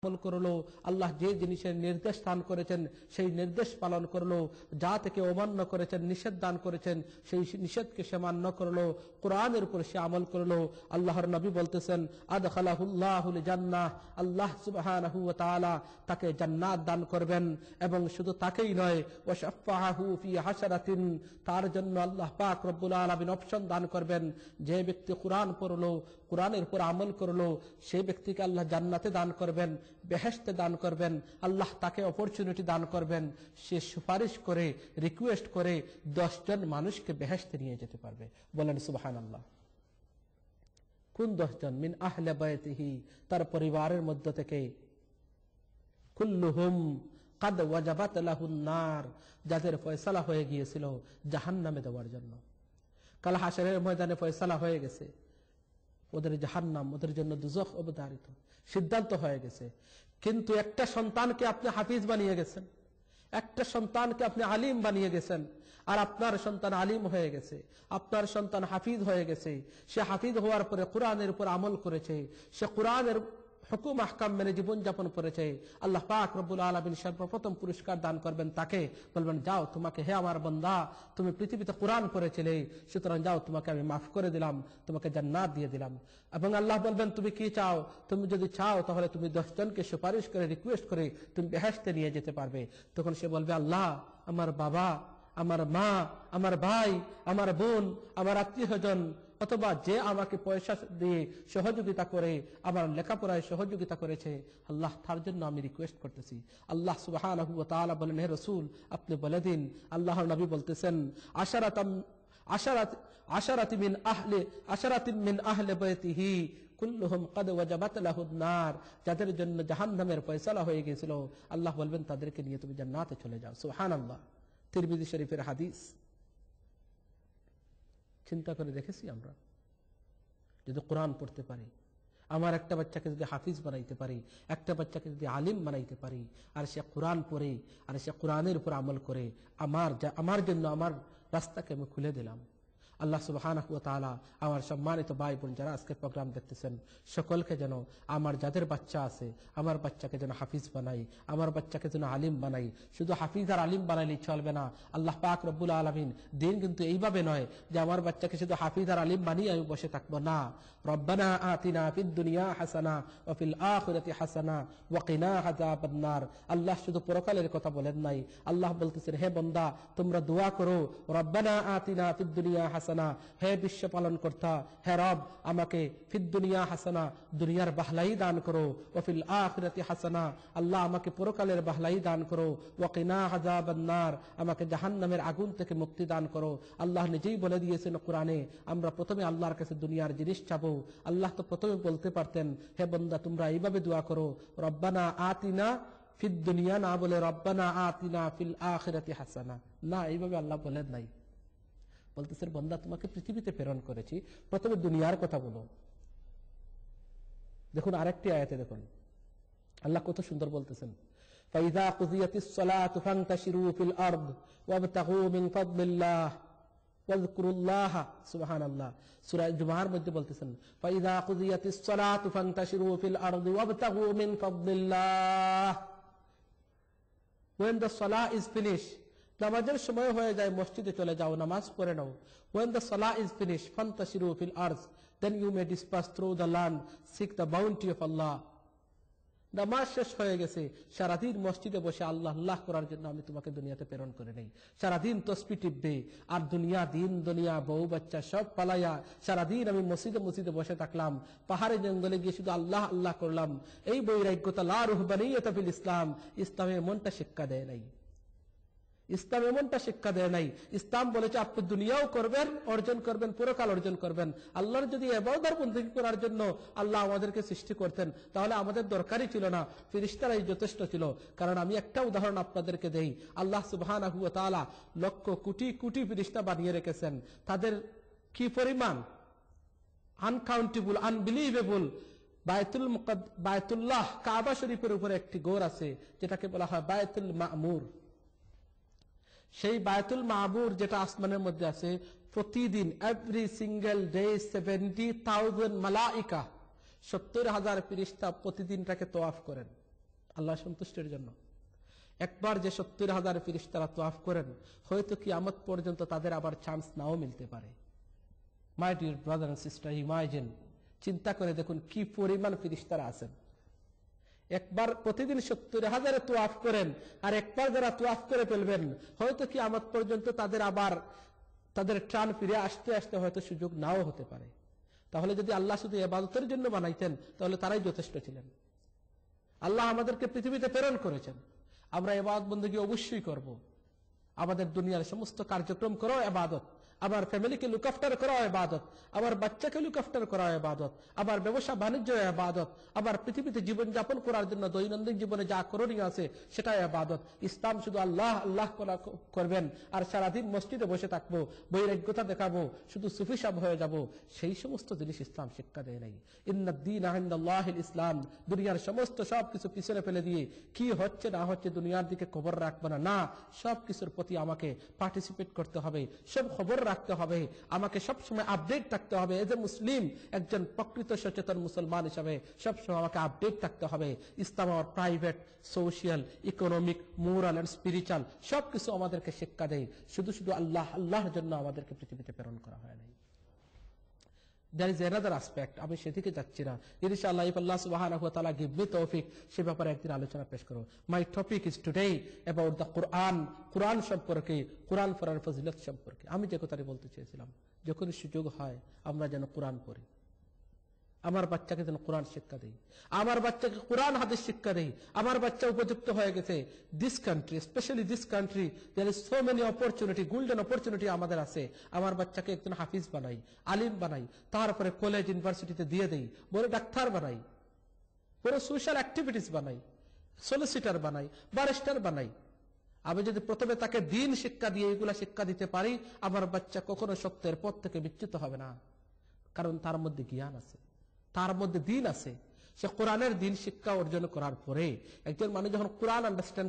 আমল করলো, আল্লাহ যে জিনিসের নির্দেশ দান করেছেন সেই নির্দেশ পালন করলো, যা থেকে অমান্য করেছেন, নিষেধ দান করেছেন সেই নিষেধকে সে মান্য করলো, কোরআনের উপর সে আমল করলো। আল্লাহর নবী বলতেছেন, আদখালাহুল্লাহুল জান্নাহ, আল্লাহ সুবহানাহু ওয়া তাআলা তাকে জান্নাত দান করবেন। এবং শুধু তাকেই নয়, ওয়া শাফাআহু ফি হাশারাতিন, তার জন্য আল্লাহ পাক রব্বুল আলামিন অপশন দান করবেন। যে ব্যক্তি কোরআন পড়লো, কোরআনের উপর আমল করলো, সেই ব্যক্তিকে আল্লাহ জান্নাতে দান করবেন, বেহেশতে দান করবেন। আল্লাহ তাকে অপরচুনিটি দান করবেন, সে সুপারিশ করে, রিকোয়েস্ট করে 10 জন মানুষকে বেহেশতে নিয়ে যেতে পারবে। বলেন সুবহানাল্লাহ। কোন 10 জন? মিন আহলে বাইতিহি, তার পরিবারের মধ্য থেকে। কুল্লুহুম কাদ ওয়াজাবাত লাহুন নার, যাদের ফয়সালা হয়ে গিয়েছিল জাহান্নামে দেওয়ার জন্য। কাল হাশরের ময়দানে ফয়সালা হয়ে গেছে, ওদের জাহান্নাম, ওদের জন্য দুজখ অবধারিত, সিদ্ধান্ত হয়ে গেছে। কিন্তু একটা সন্তানকে আপনি হাফিজ বানিয়ে গেছেন, একটা সন্তানকে আপনি আলিম বানিয়ে গেছেন, আর আপনার সন্তান আলিম হয়ে গেছে, আপনার সন্তান হাফিজ হয়ে গেছে। সে হাফিজ হওয়ার পরে কোরআনের উপর আমল করেছে, সে কোরআনের হুকুম আহকাম মেনে জীবনযাপন করেছে। আল্লাহ পাক রব্বুল আলামিন সর্বপ্রথম পুরস্কার দান করবেন তাকে, বলবেন, যাও তোমাকে, হে আমার বান্দা, তুমি পৃথিবীতে কোরআন পড়েছিলে, সুতরাং যাও তোমাকে আমি মাফ করে দিলাম, তোমাকে জান্নাত দিয়ে দিলাম। এবং আল্লাহ বলবেন, তুমি কি চাও? তুমি যদি চাও তাহলে তুমি 10 জনকে সুপারিশ করে, রিকোয়েস্ট করে তুমি বেহেশতে নিয়ে যেতে পারবে। তখন সে বলবে, আল্লাহ, আমার বাবা, আমার মা, আমার ভাই, আমার বোন, আমার আত্মীয়স্বজন, অথবা যে আমাকে পয়সা দিয়ে সহযোগিতা করে, আমার লেখাপড়ায় সহযোগিতা করেছে, আল্লাহ তার জন্য আমি রিকোয়েস্ট করতেছি। আল্লাহ সুবহানাহু ওয়া তাআলা বলেন, হে রাসূল, আপনি বলে দিন। আল্লাহর নবী বলতেছেন, আশারাতিন মিন আহলি বাইতিহি কুল্লুহুম কাদ ওয়াজাবাত লাহুন নার, যাদের জন্য জাহান্নামের ফয়সালা হয়ে গিয়েছিল, আল্লাহ বলবেন তাদেরকে নিয়ে তুমি জান্নাতে চলে যাও। সুবহানাল্লাহ। তিরমিজি শরীফের হাদিস। চিন্তা করে দেখেছি আমরা, যদি কোরআন পড়তে পারি, আমার একটা বাচ্চাকে যদি হাফিজ বানাইতে পারি, একটা বাচ্চাকে যদি আলিম বানাইতে পারি, আর সে কোরআন পড়ে, আর সে কোরআনের উপর আমল করে, আমার জন্য আমার রাস্তাকে আমি খুলে দিলাম। আল্লাহ সুবহানাহু ওয়া তাআলা আমার সম্মানিত ভাই বোন যারা আজকের প্রোগ্রাম দেখতেছেন, সকলকে যেন, আমার যাদের বাচ্চা আছে, আমার বাচ্চাকে যেন হাফিজ বানাই, আমার বাচ্চাকে যেন আলিম বানাই। শুধু হাফিজ আর আলিম বানাইলেই চলবে না। আল্লাহ পাক রব্বুল আলামিন দিন কিন্তু এইভাবে নয় যে আমার বাচ্চাকে শুধু হাফিজ আর আলিম বানিয়ে আমি বসে থাকবো না। রব্বানা আতিনা ফিদ দুনিয়া হাসানা ওয়া ফিল আখিরাতি হাসানা ওয়া কিনা আযাবান নার। আল্লাহ শুধু পরকালের কথা বলেন নাই, আল্লাহ বলতেছেন, হে বান্দা, তোমরা দোয়া করো, রব্বানা আতিনা ফিদ দুনিয়া হাসানা, হে বিশ্ব পালন কর্তা, হে রব, আমাকে ফিদ দুনিয়া হাসানা, দুনিয়ার বাহলাই দান করো, ওয়া ফিল আখিরাতি হাসানা, আল্লাহ আমাকে পরকালের বাহলাই দান করো, ওয়া কিনা আযাবান নার, আমাকে জাহান্নামের আগুন থেকে মুক্তি দান করো। আল্লাহ নিজেই বলে দিয়েছেন কোরআনে, আমরা প্রথমে আল্লাহর কাছে দুনিয়ার জিনিস চাবো। আল্লাহ তো প্রথমে বলতে পারতেন, হে বান্দা, তোমরা এইভাবে দোয়া করো, রব্বানা আতিনা ফিদ দুনিয়া, না বলে রব্বানা আতিনা ফিল আখিরাতি হাসানা। না, এইভাবে আল্লাহ বলেন নাই। বলতেছেন, বান্দা, তোমাকে পৃথিবীতে প্রেরণ করেছি, প্রথমে দুনিয়ার কথা বলো। দেখুন আরেকটি আয়াতে দেখুন, আল্লাহ কত সুন্দর বলতেছেন, ফাইযা কুযিয়াতিস সালাতু ফান্তাশিরু ফিল আরদ ওয়াবতাগু মিন ফাদলিল্লাহ ওয়াযকুরুল্লাহ। সুবহানাল্লাহ। সূরা জুমার মধ্যে বলতেছেন, ফাইযা কুযিয়াতিস সালাতু ফান্তাশিরু ফিল আরদ ওয়াবতাগু মিন ফাদলিল্লাহ। When the salah is finished, নামাজের সময় হয়ে যায়, মসজিদে চলে যাও, নামাজ পড়ে নাও। When the salah is finished, fantashiru fil ardh, then you may disperse through the land, seek the bounty of Allah. নামাজ শেষ হয়ে গেছে, সারাদিন মসজিদে বসে আল্লাহ আল্লাহ করার জন্য আমি তোমাকে দুনিয়াতে প্রেরণ করে নেই। সারাদিন তসবিহ টিপবে, আর দুনিয়া বউ বাচ্চা সব পালাইয়া সারাদিন আমি মসজিদে বসে থাকলাম, পাহাড়ে জঙ্গলে গিয়ে শুধু আল্লাহ আল্লাহ করলাম। এই বৈরাগ্যতা, লা রুহবানিয়াতা ফিল ইসলাম, ইসলামে এমনটা শিক্ষা দেয় নাই। ইসলাম এমনটা শিক্ষা দেয় নাই। ইসলাম বলেছে আপনি দুনিয়াও করবেন, অর্জন করবেন, পরকাল অর্জন করবেন। আল্লাহর যদি ইবাদত বندگی করার জন্য আল্লাহ আমাদেরকে সৃষ্টি করতেন, তাহলে আমাদের দরকারই ছিল না, ফেরেশতারাই যথেষ্ট ছিল। কারণ আমি একটা উদাহরণ আপনাদেরকে দেই, আল্লাহ সুবহানাহু ওয়া তাআলা লক্ষ কোটি কোটি ফেরেশতা বানিয়ে রেখেছেন, তাদের কি পরিমাণ, আনকাউন্টেবল, আনবিলিভেবল। বায়তুল্লাহ, কাবা শরীফের উপরে একটি গোর আছে, যেটাকে বলা হয় বায়তুল মামুর। সেই বায়তুল মামুর যেটা আসমানের মধ্যে আছে, প্রতিদিন এভরি সিঙ্গেল ডে 70,000 মালাইকা, 70,000 ফেরেশতা প্রতিদিনটাকে তওয়াফ করেন। আল্লাহ সন্তুষ্টির জন্য। একবার যে 70,000 ফেরেশতারা তওয়াফ করেন, হয়তো কিয়ামত পর্যন্ত তাদের আবার চান্স নাও মিলতে পারে। My dear brother and sister, imagine, চিন্তা করে দেখুন কি পরিমাণ ফেরেশতারা আছেন। একবার প্রতিদিন 70,000 তওয়াফ করেন, আর একবার যারা তওয়াফ করে ফেলবেন, হয়তো কিয়ামত পর্যন্ত তাদের আবার তাদের ট্রান ফিরে আসতে আসতে হয়তো সুযোগ নাও হতে পারে। তাহলে যদি আল্লাহ শুধু ইবাদতের জন্য বানাইতেন, তাহলে তারাই যথেষ্ট ছিলেন। আল্লাহ আমাদেরকে পৃথিবীতে প্রেরণ করেছেন, আমরা ইবাদত বন্দেগী অবশ্যই করব। আমাদের দুনিয়ার সমস্ত কার্যক্রম করাও ইবাদত, আমার ফ্যামিলিকে লুক আফটার করাও ইবাদত, আমার বাচ্চাকে লুক আফটার করাও ইবাদত, আমার ব্যবসা বাণিজ্য ইবাদত, আমার পৃথিবীতে জীবনযাপন করার জন্য দৈনন্দিন জীবনে যা করণীয় আছে সেটাই ইবাদত। ইসলাম শুধু আল্লাহ আল্লাহ করবেন আর সারাদিন মসজিদে বসে থাকবো, বৈরাগ্যতা দেখাবো, শুধু সুফি সাহেব হয়ে যাব, সেই সমস্ত জিনিস ইসলাম শিক্ষা দেয় নাই। ইন্নাদ-দীন ইনদাল্লাহিল ইসলাম, দুনিয়ার সমস্ত সবকিছু পিছনে ফেলে দিয়ে কি হচ্ছে না হচ্ছে দুনিয়ার দিকে খবর রাখবো না, না, সবকিছুর প্রতি আমাকে পার্টিসিপেট করতে হবে, সব খবর রাখতে হবে, আমাকে সবসময় আপডেট থাকতে হবে। এজ এ মুসলিম, একজন প্রকৃত সচেতন মুসলমান হিসাবে সবসময় আমাকে আপডেট থাকতে হবে। ইসলাম আমার private, social, economic, moral and spiritual সবকিছু আমাদেরকে শিক্ষা দেয়। শুধু শুধু আল্লাহ আল্লাহর জন্য আমাদেরকে পৃথিবীতে প্রেরণ করা হয় নাই। There is another aspect, আমি সেদিকে যাচ্ছি না। ইনশাআল্লাহ, if Allah subhanahu wa ta'ala give me tawfiq, সে ব্যাপারে একদিন আলোচনা পেশ করব। My topic is today about the Quran, কোরআন সম্পর্কে, কোরআন পড়ার ফজিলত সম্পর্কে। আমি যে কথাটি বলতে চেয়েছিলাম, যখনই সুযোগ হয় আমরা যেন কোরআন পড়ি, আমার বাচ্চাকে যেন কোরআন শিক্ষা দেই, আমার বাচ্চাকে কোরআন হাদিস শিক্ষা দেই। আমার বাচ্চা উপযুক্ত হয়ে গেছে, this country, specially this country, there is so many opportunity, golden opportunity আমাদের আছে। আমার বাচ্চাকে একজন হাফিজ বানাই, আলিম বানাই, তারপরে কলেজ ইউনিভার্সিটিতে দিয়ে দেই, বড় ডাক্তার বানাই, বড় সোশ্যাল অ্যাক্টিভিটিস বানাই, সলিসিটার বানাই, ব্যারিস্টার বানাই। আমি যদি প্রথমে তাকে দ্বীন শিক্ষা দিয়ে এগুলা শিক্ষা দিতে পারি, আমার বাচ্চা কখনো সত্যের পথ থেকে বিচ্যুত হবে না, কারণ তার মধ্যে জ্ঞান আছে, তার মধ্যে দ্বীন আছে। সে কোরআনের দ্বীন শিক্ষা অর্জন করার পরে একজন মানুষ যখন কোরআন আন্ডারস্ট্যান্ড